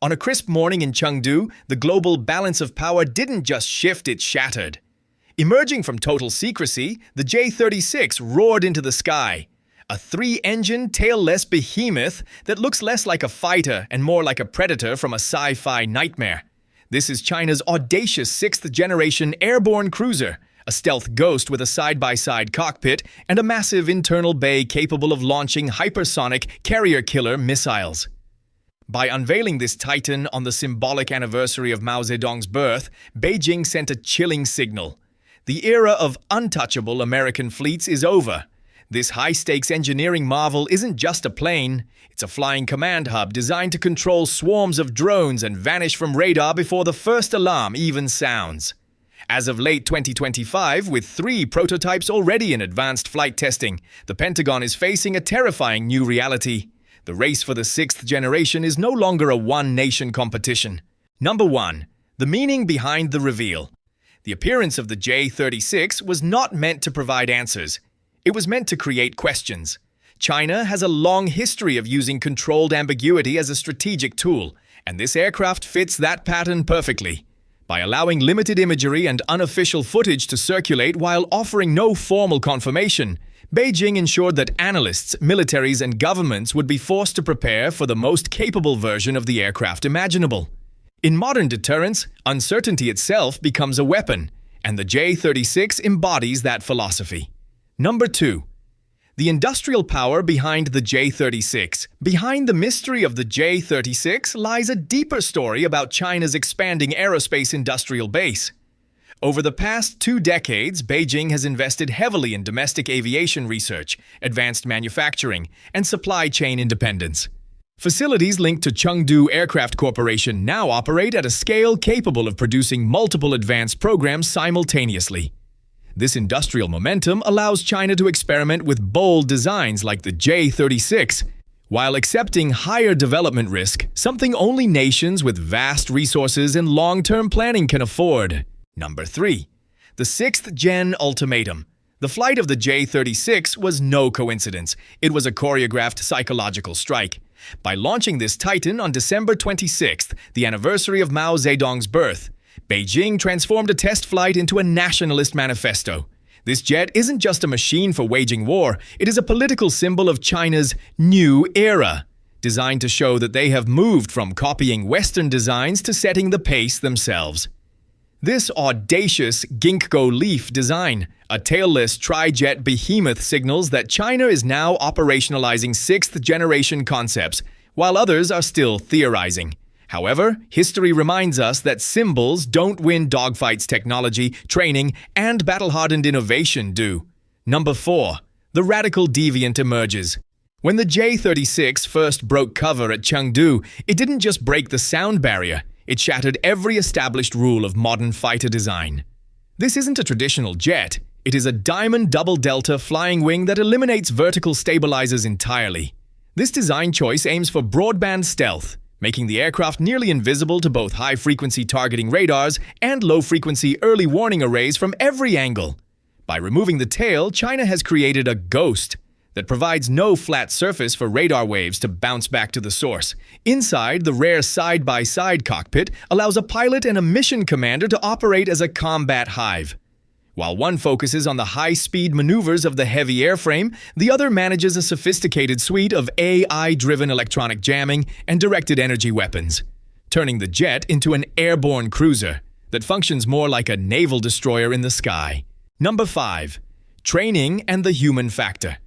On a crisp morning in Chengdu, the global balance of power didn't just shift, it shattered. Emerging from total secrecy, the J-36 roared into the sky. A three-engine, tailless behemoth that looks less like a fighter and more like a predator from a sci-fi nightmare. This is China's audacious sixth-generation airborne cruiser, a stealth ghost with a side-by-side cockpit and a massive internal bay capable of launching hypersonic carrier-killer missiles. By unveiling this titan on the symbolic anniversary of Mao Zedong's birth, Beijing sent a chilling signal. The era of untouchable American fleets is over. This high-stakes engineering marvel isn't just a plane, it's a flying command hub designed to control swarms of drones and vanish from radar before the first alarm even sounds. As of late 2025, with 3 prototypes already in advanced flight testing, the Pentagon is facing a terrifying new reality. The race for the sixth generation is no longer a one-nation competition. Number 1. The meaning behind the reveal. The appearance of the J-36 was not meant to provide answers. It was meant to create questions. China has a long history of using controlled ambiguity as a strategic tool, and this aircraft fits that pattern perfectly. By allowing limited imagery and unofficial footage to circulate while offering no formal confirmation, Beijing ensured that analysts, militaries, and governments would be forced to prepare for the most capable version of the aircraft imaginable. In modern deterrence, uncertainty itself becomes a weapon, and the J-36 embodies that philosophy. Number 2. The industrial power behind the J-36. Behind the mystery of the J-36 lies a deeper story about China's expanding aerospace industrial base. Over the past 2 decades, Beijing has invested heavily in domestic aviation research, advanced manufacturing, and supply chain independence. Facilities linked to Chengdu Aircraft Corporation now operate at a scale capable of producing multiple advanced programs simultaneously. This industrial momentum allows China to experiment with bold designs like the J-36, while accepting higher development risk, something only nations with vast resources and long-term planning can afford. Number 3. The sixth-gen ultimatum. The flight of the J-36 was no coincidence. It was a choreographed psychological strike. By launching this titan on December 26th, the anniversary of Mao Zedong's birth, Beijing transformed a test flight into a nationalist manifesto. This jet isn't just a machine for waging war, it is a political symbol of China's new era, designed to show that they have moved from copying Western designs to setting the pace themselves. This audacious Ginkgo leaf design, a tailless tri-jet behemoth, signals that China is now operationalizing sixth-generation concepts, while others are still theorizing. However, history reminds us that symbols don't win. Dogfights. Technology, training, and battle-hardened innovation do. Number 4. The radical deviant emerges. When the J-36 first broke cover at Chengdu, it didn't just break the sound barrier, it shattered every established rule of modern fighter design. This isn't a traditional jet, it is a diamond double-delta flying wing that eliminates vertical stabilizers entirely. This design choice aims for broadband stealth, making the aircraft nearly invisible to both high-frequency targeting radars and low-frequency early warning arrays from every angle. By removing the tail, China has created a ghost that provides no flat surface for radar waves to bounce back to the source. Inside, the rare side-by-side cockpit allows a pilot and a mission commander to operate as a combat hive. While one focuses on the high-speed maneuvers of the heavy airframe, the other manages a sophisticated suite of AI-driven electronic jamming and directed energy weapons, turning the jet into an airborne cruiser that functions more like a naval destroyer in the sky. Number 5. Training and the human factor.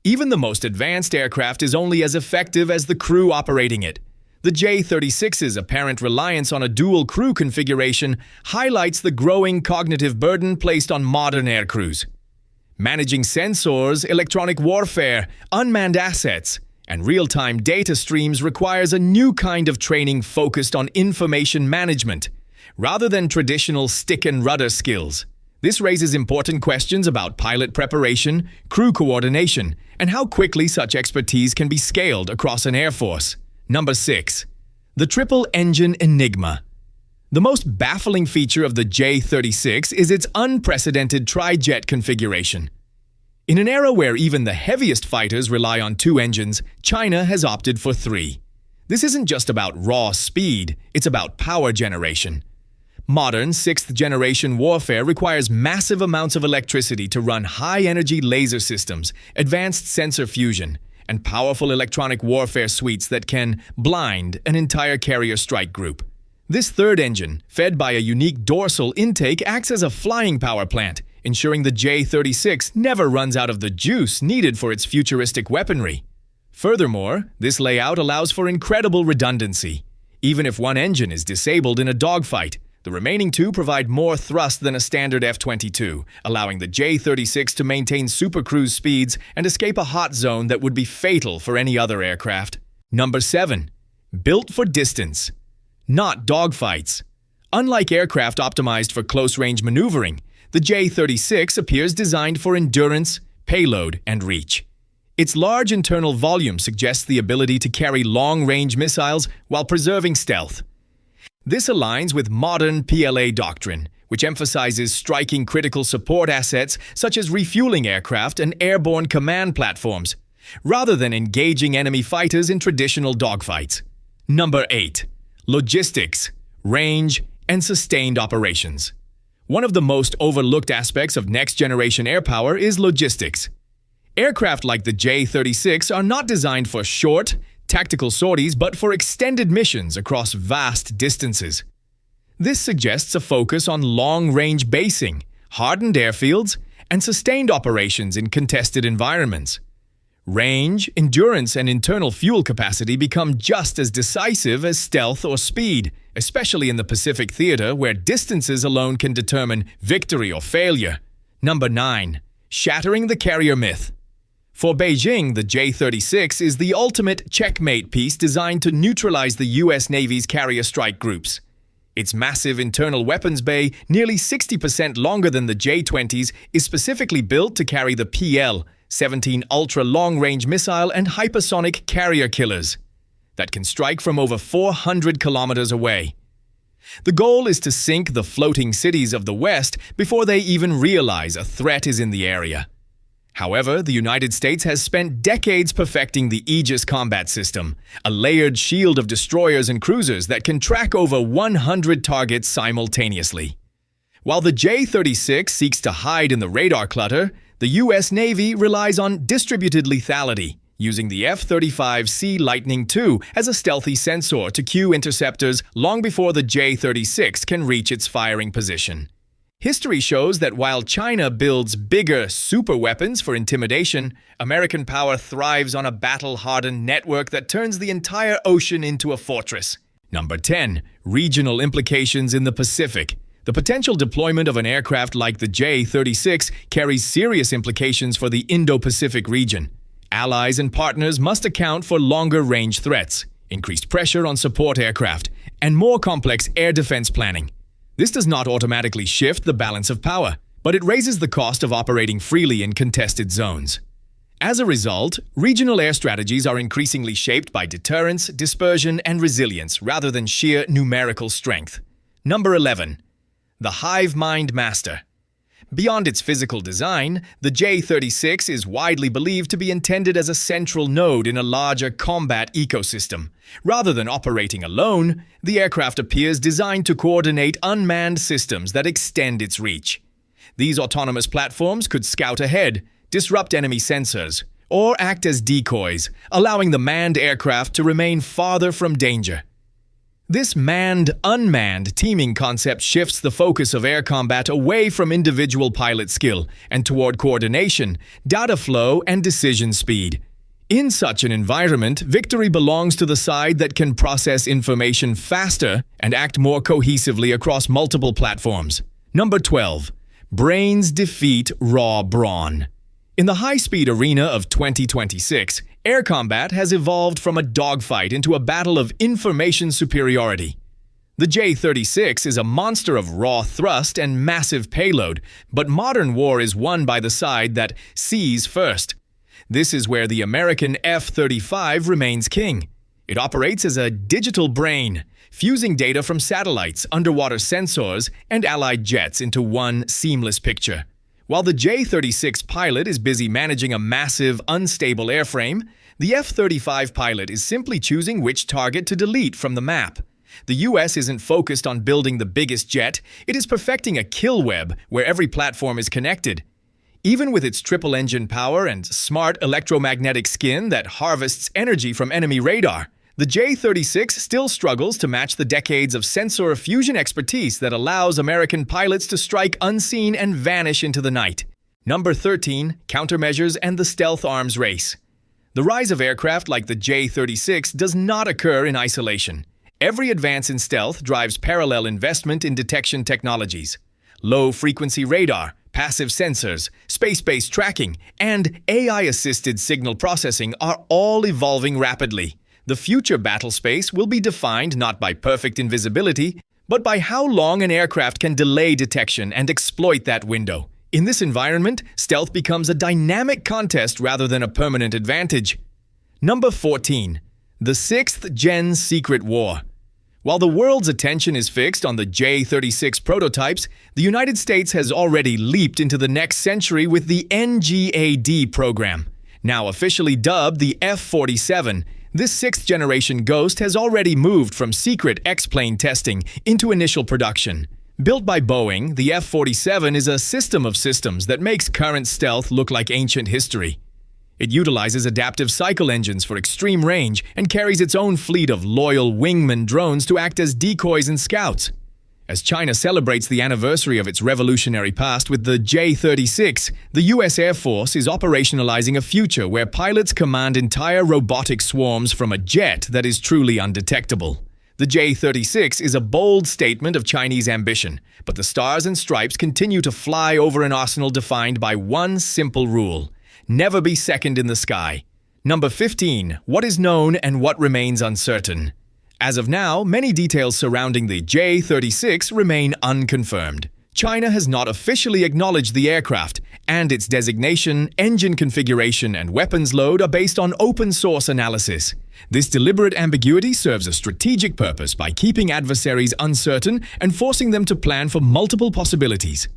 Even the most advanced aircraft is only as effective as the crew operating it. The J-36's apparent reliance on a dual crew configuration highlights the growing cognitive burden placed on modern aircrews. Managing sensors, electronic warfare, unmanned assets, and real-time data streams requires a new kind of training focused on information management, rather than traditional stick and rudder skills. This raises important questions about pilot preparation, crew coordination, and how quickly such expertise can be scaled across an air force. Number 6. The triple-engine enigma. The most baffling feature of the J-36 is its unprecedented tri-jet configuration. In an era where even the heaviest fighters rely on 2 engines, China has opted for 3. This isn't just about raw speed, it's about power generation. Modern sixth-generation warfare requires massive amounts of electricity to run high-energy laser systems, advanced sensor fusion, and powerful electronic warfare suites that can blind an entire carrier strike group. This third engine, fed by a unique dorsal intake, acts as a flying power plant, ensuring the J-36 never runs out of the juice needed for its futuristic weaponry. Furthermore, this layout allows for incredible redundancy. Even if one engine is disabled in a dogfight, the remaining two provide more thrust than a standard F-22, allowing the J-36 to maintain supercruise speeds and escape a hot zone that would be fatal for any other aircraft. Number 7. Built for distance, not dogfights. Unlike aircraft optimized for close-range maneuvering, the J-36 appears designed for endurance, payload, and reach. Its large internal volume suggests the ability to carry long-range missiles while preserving stealth. This aligns with modern PLA doctrine, which emphasizes striking critical support assets such as refueling aircraft and airborne command platforms, rather than engaging enemy fighters in traditional dogfights. Number 8. Logistics, range, and sustained operations. One of the most overlooked aspects of next-generation air power is logistics. Aircraft like the J-36 are not designed for short, tactical sorties but for extended missions across vast distances. This suggests a focus on long-range basing, hardened airfields, and sustained operations in contested environments. Range, endurance, and internal fuel capacity become just as decisive as stealth or speed, especially in the Pacific Theater where distances alone can determine victory or failure. Number 9. Shattering the carrier myth. For Beijing, the J-36 is the ultimate checkmate piece designed to neutralize the U.S. Navy's carrier strike groups. Its massive internal weapons bay, nearly 60% longer than the J-20's, is specifically built to carry the PL-17 ultra-long-range missile and hypersonic carrier killers that can strike from over 400 kilometers away. The goal is to sink the floating cities of the West before they even realize a threat is in the area. However, the United States has spent decades perfecting the Aegis combat system, a layered shield of destroyers and cruisers that can track over 100 targets simultaneously. While the J-36 seeks to hide in the radar clutter, the U.S. Navy relies on distributed lethality, using the F-35C Lightning II as a stealthy sensor to cue interceptors long before the J-36 can reach its firing position. History shows that while China builds bigger superweapons for intimidation, American power thrives on a battle-hardened network that turns the entire ocean into a fortress. Number 10. Regional implications in the Pacific. The potential deployment of an aircraft like the J-36 carries serious implications for the Indo-Pacific region. Allies and partners must account for longer-range threats, increased pressure on support aircraft, and more complex air defense planning. This does not automatically shift the balance of power, but it raises the cost of operating freely in contested zones. As a result, regional air strategies are increasingly shaped by deterrence, dispersion, and resilience rather than sheer numerical strength. Number 11. The hive mind master. Beyond its physical design, the J-36 is widely believed to be intended as a central node in a larger combat ecosystem. Rather than operating alone, the aircraft appears designed to coordinate unmanned systems that extend its reach. These autonomous platforms could scout ahead, disrupt enemy sensors, or act as decoys, allowing the manned aircraft to remain farther from danger. This manned-unmanned teaming concept shifts the focus of air combat away from individual pilot skill and toward coordination, data flow, and decision speed. In such an environment, victory belongs to the side that can process information faster and act more cohesively across multiple platforms. Number 12. Brains defeat raw brawn. In the high-speed arena of 2026, air combat has evolved from a dogfight into a battle of information superiority. The J-36 is a monster of raw thrust and massive payload, but modern war is won by the side that sees first. This is where the American F-35 remains king. It operates as a digital brain, fusing data from satellites, underwater sensors, and allied jets into one seamless picture. While the J-36 pilot is busy managing a massive, unstable airframe, The F-35 pilot is simply choosing which target to delete from the map. The US isn't focused on building the biggest jet, it is perfecting a kill web where every platform is connected. Even with its triple-engine power and smart electromagnetic skin that harvests energy from enemy radar, the J-36 still struggles to match the decades of sensor fusion expertise that allows American pilots to strike unseen and vanish into the night. Number 13. Countermeasures and the stealth arms race. The rise of aircraft like the J-36 does not occur in isolation. Every advance in stealth drives parallel investment in detection technologies. Low-frequency radar, passive sensors, space-based tracking, and AI-assisted signal processing are all evolving rapidly. The future battle space will be defined not by perfect invisibility, but by how long an aircraft can delay detection and exploit that window. In this environment, stealth becomes a dynamic contest rather than a permanent advantage. Number 14. The 6th Gen Secret War. While the world's attention is fixed on the J-36 prototypes, the United States has already leaped into the next century with the NGAD program. Now officially dubbed the F-47, this 6th-generation Ghost has already moved from secret X-plane testing into initial production. Built by Boeing, the F-47 is a system of systems that makes current stealth look like ancient history. It utilizes adaptive cycle engines for extreme range and carries its own fleet of loyal wingman drones to act as decoys and scouts. As China celebrates the anniversary of its revolutionary past with the J-36, the U.S. Air Force is operationalizing a future where pilots command entire robotic swarms from a jet that is truly undetectable. The J-36 is a bold statement of Chinese ambition, but the stars and stripes continue to fly over an arsenal defined by one simple rule: never be second in the sky. Number 15. What is known and what remains uncertain. As of now, many details surrounding the J-36 remain unconfirmed. China has not officially acknowledged the aircraft, and its designation, engine configuration, and weapons load are based on open-source analysis. This deliberate ambiguity serves a strategic purpose by keeping adversaries uncertain and forcing them to plan for multiple possibilities.